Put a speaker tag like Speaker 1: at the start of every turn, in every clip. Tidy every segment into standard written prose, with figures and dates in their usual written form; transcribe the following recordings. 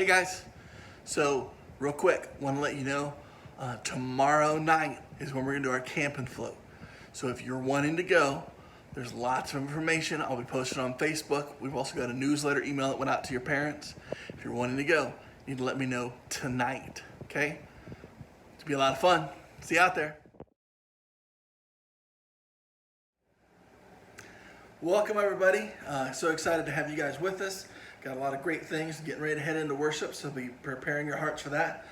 Speaker 1: Hey guys, so real quick, want to let you know tomorrow night is when we're going to do our camp and float. So if you're wanting to go, there's lots of information. I'll be posting on Facebook. We've also got a newsletter email that went out to your parents. If you're wanting to go, you need to let me know tonight, okay? It's be a lot of fun. See you out there. Welcome everybody. So excited to have you guys with us. Got a lot of great things, getting ready to head into worship, so be preparing your hearts for that.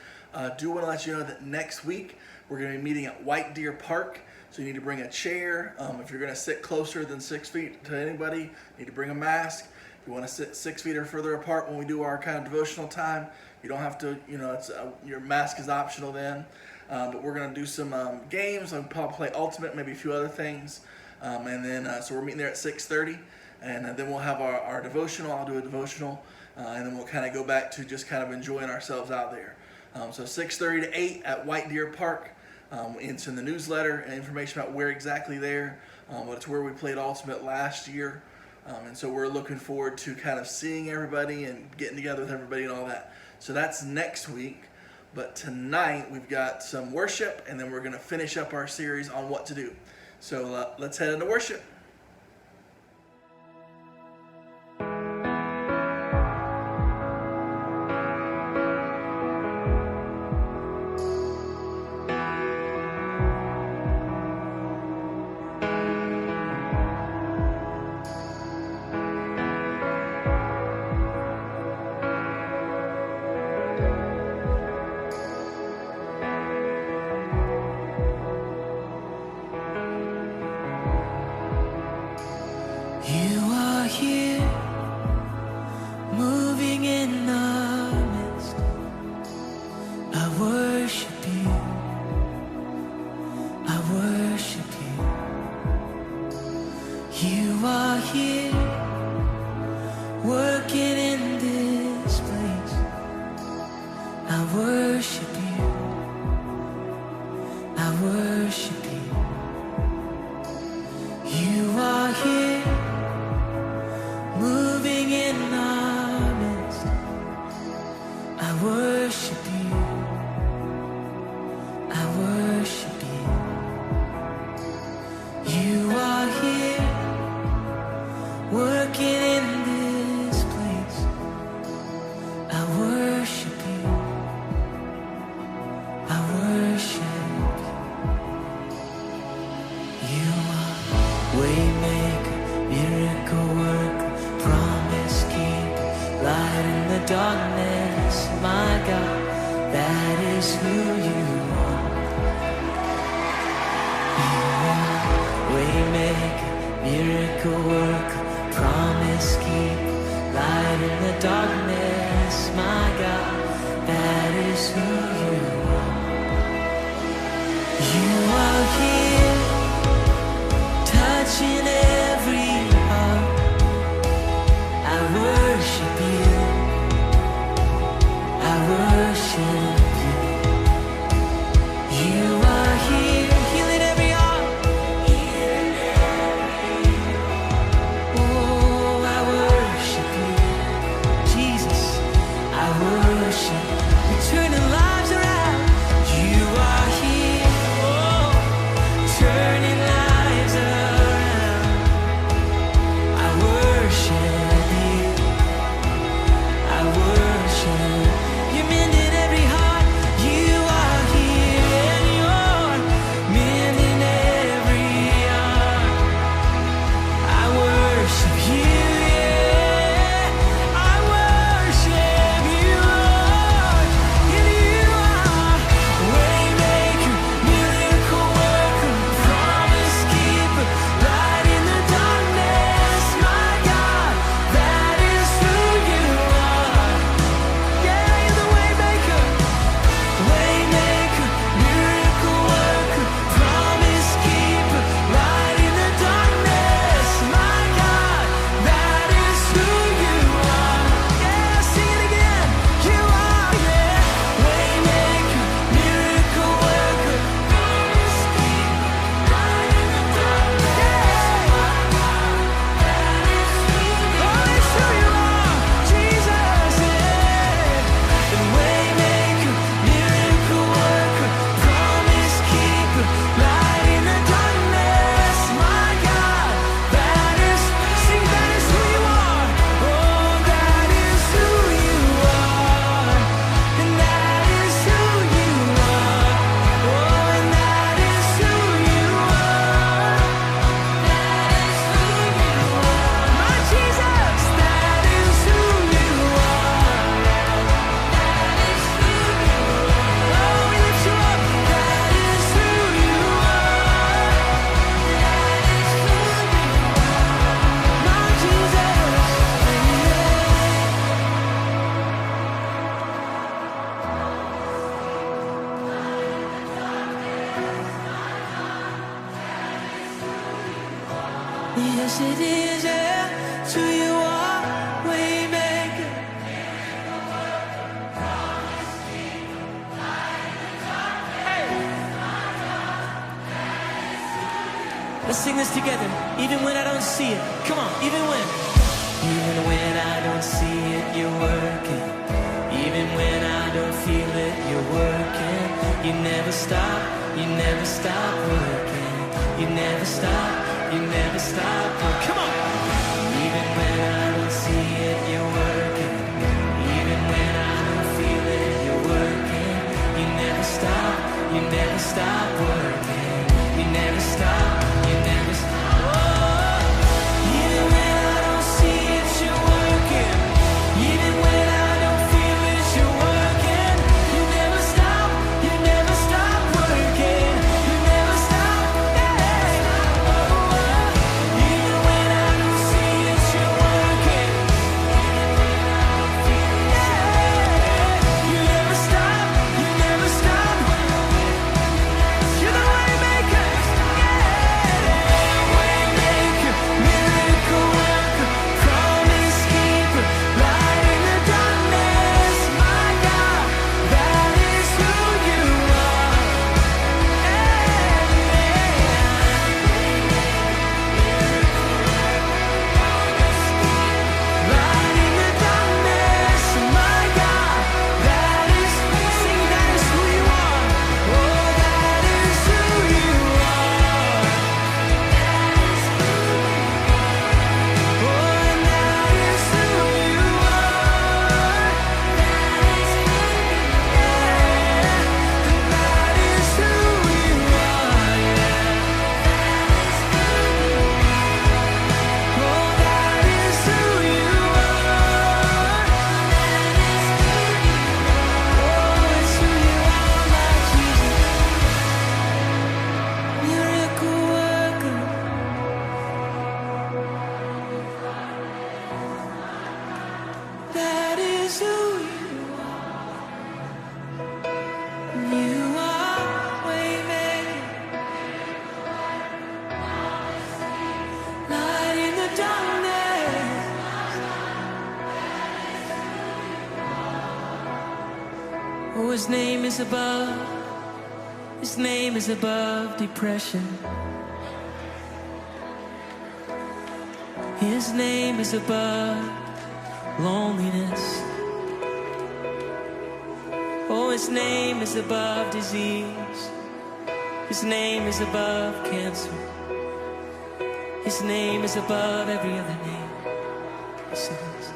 Speaker 1: Do want to let you know that next week we're going to be meeting at White Deer Park. So you need to bring a chair. If you're going to sit closer than 6 feet to anybody, you need to bring a mask. If you want to sit 6 feet or further apart when we do our kind of devotional time, you don't have to, your mask is optional then. But we're going to do some games. I'll probably play Ultimate, maybe a few other things. And then, so we're meeting there at 6:30. And then we'll have our devotional. I'll do a devotional. And then we'll kind of go back to just kind of enjoying ourselves out there. So 6:30 to 8 at White Deer Park. It's in the newsletter and information about where exactly there. But it's where we played Ultimate last year. And so we're looking forward to kind of seeing everybody and getting together with everybody and all that. So that's next week. But tonight we've got some worship, and then we're going to finish up our series on what to do. So let's head into worship.
Speaker 2: Yes, it is, yeah. It's who you are, Waymaker. Let's sing this together. Even when I don't see it. Come on, even when I don't see it, you're working. Even when I don't feel it, you're working. You never stop working. You never stop working. Come on. Even when I don't see it, you're working. Even when I don't feel it, you're working. You never stop working. You never stop. Oh, even when I don't see it, you're working. Even when I don't feel it, you're working. You never stop working. You never stop, yeah. Oh, even when I don't see it, you're working. Yeah. You never stop. You're the Waymaker, yeah. Waymaker, miracle worker, promise keeper, light in the darkness, my God, that is who you are. Light in the darkness, my God, that is who you are. Oh, that is who you are. Oh, and that is who you are. That is who you are. Oh, that is who you are. Oh, it's who you are, my Jesus. Miracle worker. That is who you are. You are Waymaker, light in the darkness. Oh, his name is above. His name is above depression. His name is above loneliness. Oh, his name is above disease. His name is above cancer. His name is above every other name. He says,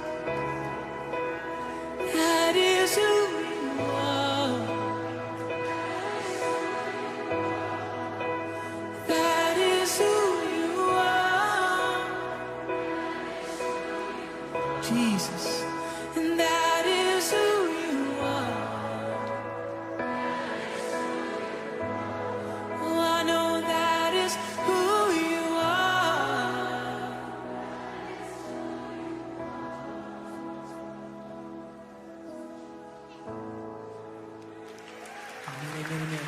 Speaker 2: that is who you are. That is who you are. Jesus, and that is who you are. Oh, I know that is who you are. Amen, amen, amen.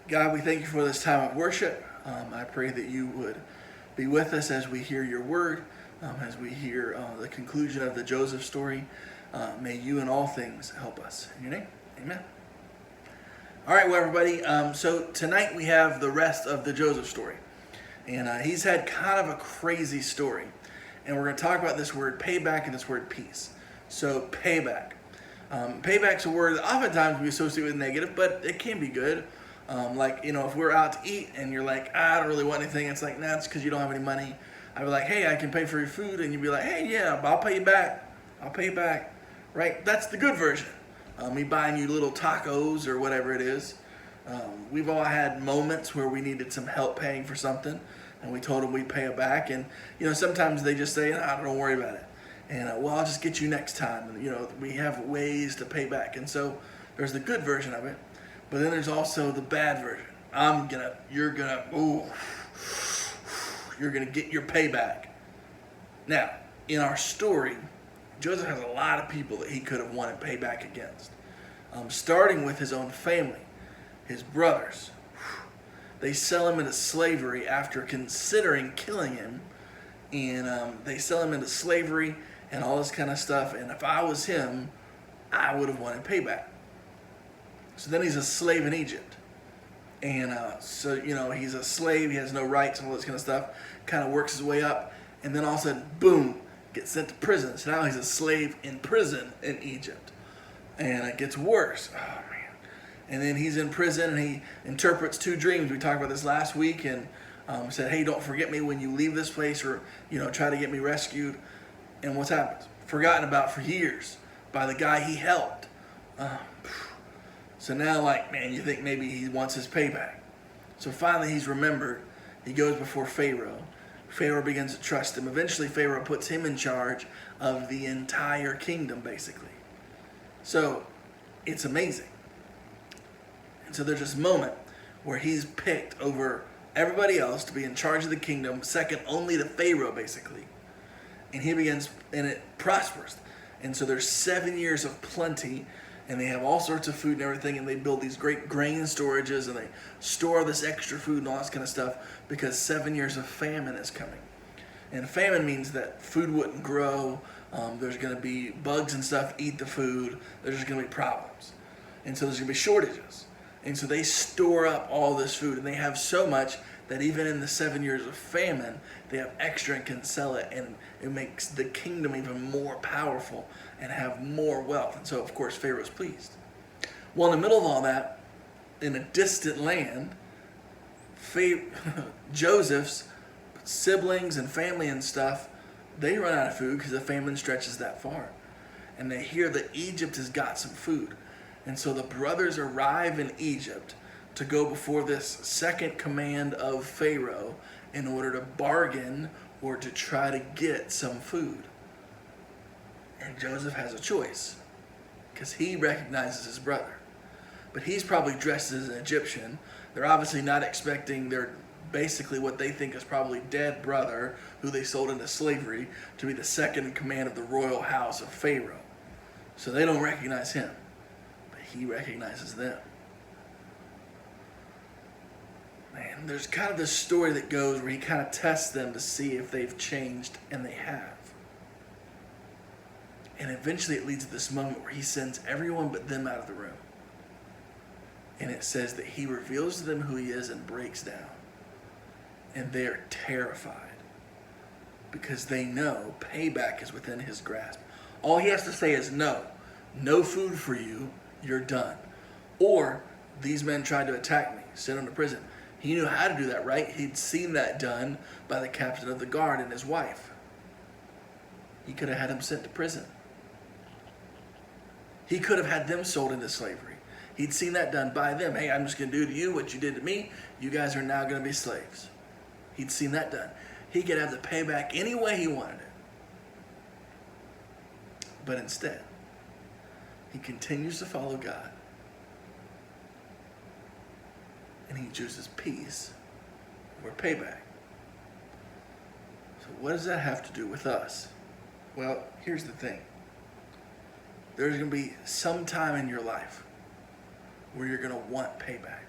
Speaker 1: God, we thank you for this time of worship. I pray that you would be with us as we hear your word, as we hear the conclusion of the Joseph story. May you in all things help us. In your name, amen. All right, well, everybody, so tonight we have the rest of the Joseph story. And he's had kind of a crazy story. And we're going to talk about this word payback and this word peace. So payback. Payback's a word that oftentimes we associate with negative, but it can be good. Like, you know, if we're out to eat and you're like, I don't really want anything. It's like, nah, it's because you don't have any money. I'd be like, hey, I can pay for your food. And you'd be like, hey, yeah, I'll pay you back. I'll pay you back. Right? That's the good version. Me buying you little tacos or whatever it is. We've all had moments where we needed some help paying for something. And we told them we'd pay it back. And, you know, sometimes they just say, nah, don't worry about it. And, well, I'll just get you next time. And, you know, we have ways to pay back. And so there's the good version of it. But then there's also the bad version. You're gonna get your payback. Now, in our story, Joseph has a lot of people that he could have wanted payback against. starting with his own family, his brothers. They sell him into slavery after considering killing him, and they sell him into slavery and all this kind of stuff. And if I was him, I would have wanted payback. So then he's a slave in Egypt. And so, he's a slave, he has no rights and all this kind of stuff, kind of works his way up, and then all of a sudden, boom, gets sent to prison. So now he's a slave in prison in Egypt. And it gets worse. Oh, man. And then he's in prison and he interprets 2 dreams. We talked about this last week, and said, hey, don't forget me when you leave this place, or, try to get me rescued. And what's happened? Forgotten about for years by the guy he helped. So now, man, you think maybe he wants his payback. So finally he's remembered. He goes before Pharaoh. Pharaoh begins to trust him. Eventually Pharaoh puts him in charge of the entire kingdom, basically. So it's amazing. And so there's this moment where he's picked over everybody else to be in charge of the kingdom, second only to Pharaoh, basically. And he begins, and it prospers. And so there's 7 years of plenty, and they have all sorts of food and everything, and they build these great grain storages, and they store this extra food and all this kind of stuff, because 7 years of famine is coming. And famine means that food wouldn't grow, there's going to be bugs and stuff eat the food, there's just going to be problems. And so there's going to be shortages. And so they store up all this food, and they have so much that even in the 7 years of famine, they have extra and can sell it, and it makes the kingdom even more powerful and have more wealth. And so, of course, Pharaoh's pleased. Well, in the middle of all that, in a distant land, Joseph's siblings and family and stuff, they run out of food because the famine stretches that far. And they hear that Egypt has got some food. And so the brothers arrive in Egypt to go before this second command of Pharaoh in order to bargain or to try to get some food. And Joseph has a choice because he recognizes his brother. But he's probably dressed as an Egyptian. They're obviously not expecting their basically what they think is probably dead brother who they sold into slavery to be the second in command of the royal house of Pharaoh. So they don't recognize him, but he recognizes them. Man, there's kind of this story that goes where he kind of tests them to see if they've changed, and they have. And eventually it leads to this moment where he sends everyone but them out of the room. And it says that he reveals to them who he is and breaks down. And they are terrified because they know payback is within his grasp. All he has to say is no. No food for you. You're done. Or these men tried to attack me, sent him to prison. He knew how to do that, right? He'd seen that done by the captain of the guard and his wife. He could have had him sent to prison. He could have had them sold into slavery. He'd seen that done by them. Hey, I'm just going to do to you what you did to me. You guys are now going to be slaves. He'd seen that done. He could have the payback any way he wanted it. But instead, he continues to follow God. And he chooses peace over payback. So what does that have to do with us? Well, here's the thing. There's going to be some time in your life where you're going to want payback.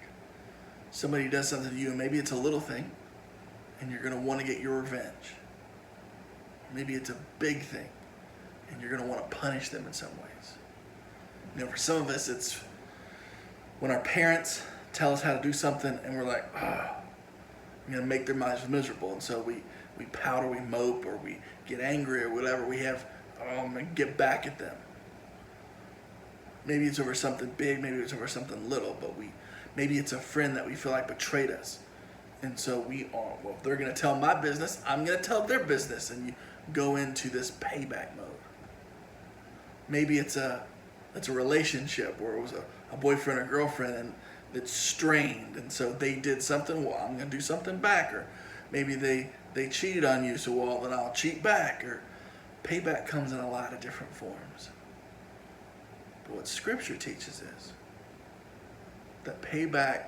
Speaker 1: Somebody does something to you, and maybe it's a little thing, and you're going to want to get your revenge. Maybe it's a big thing, and you're going to want to punish them in some ways. For some of us, it's when our parents tell us how to do something, and we're like, I'm going to make their lives miserable. And so we pout or we mope or we get angry or whatever. We have, I'm going to get back at them. Maybe it's over something big, maybe it's over something little, but maybe it's a friend that we feel like betrayed us. And so if they're going to tell my business, I'm going to tell their business. And you go into this payback mode. Maybe it's a relationship where it was a boyfriend or girlfriend and it's strained. And so they did something, well, I'm going to do something back. Or maybe they cheated on you, so well, then I'll cheat back. Or payback comes in a lot of different forms. But what Scripture teaches is that payback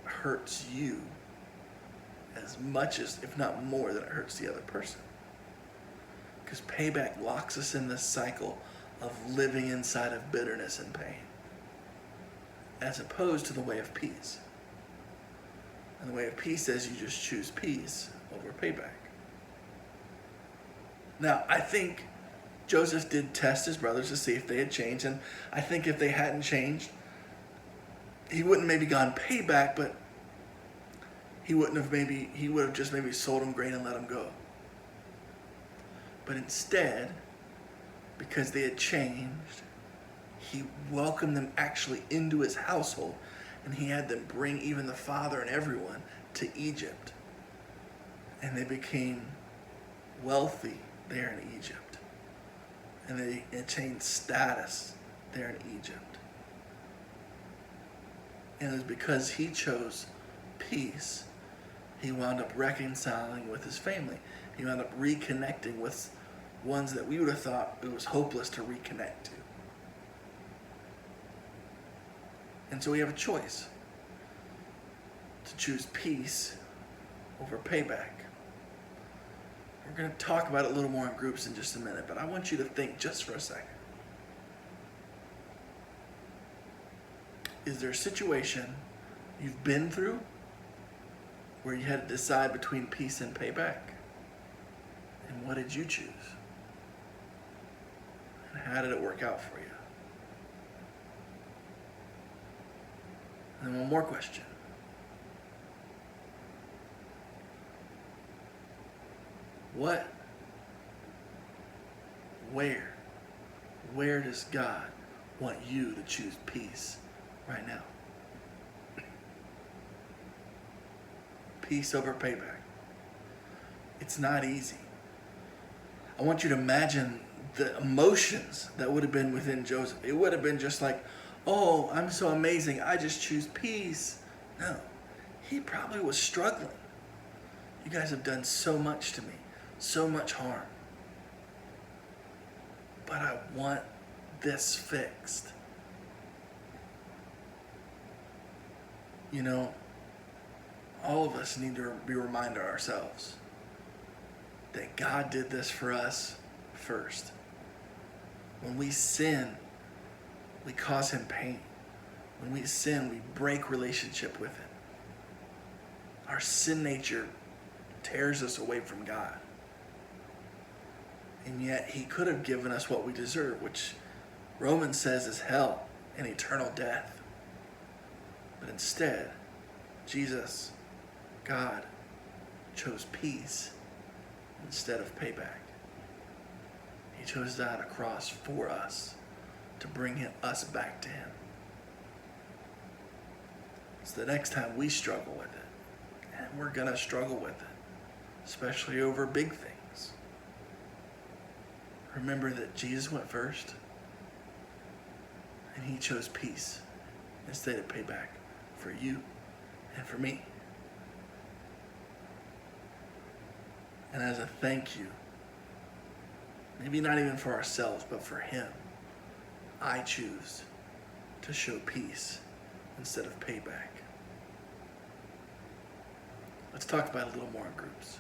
Speaker 1: hurts you as much as, if not more, than it hurts the other person. Because payback locks us in this cycle of living inside of bitterness and pain. as opposed to the way of peace. And the way of peace says you just choose peace over payback. Now, I think Joseph did test his brothers to see if they had changed, and I think if they hadn't changed, he wouldn't maybe gone payback, but he would have just maybe sold them grain and let them go. But instead, because they had changed, he welcomed them actually into his household, and he had them bring even the father and everyone to Egypt. And they became wealthy there in Egypt. And they attained status there in Egypt. And it was because he chose peace, he wound up reconciling with his family. He wound up reconnecting with ones that we would have thought it was hopeless to reconnect to. And so we have a choice to choose peace over payback. We're going to talk about it a little more in groups in just a minute, but I want you to think just for a second. Is there a situation you've been through where you had to decide between peace and payback? And what did you choose? And how did it work out for you? And then one more question. Where does God want you to choose peace right now? Peace over payback. It's not easy. I want you to imagine the emotions that would have been within Joseph. It would have been just like, oh, I'm so amazing, I just choose peace. No, he probably was struggling. You guys have done so much to me, so much harm. But I want this fixed. You know, all of us need to be reminded ourselves that God did this for us first. When we sin, we cause him pain. When we sin, we break relationship with him. Our sin nature tears us away from God. And yet he could have given us what we deserve, which Romans says is hell and eternal death. But instead, Jesus, God, chose peace instead of payback. He chose to die on a cross for us to bring us back to him. So the next time we struggle with it, and we're going to struggle with it, especially over big things, remember that Jesus went first, and he chose peace instead of payback for you and for me. And as a thank you, maybe not even for ourselves, but for him, I choose to show peace instead of payback. Let's talk about it a little more in groups.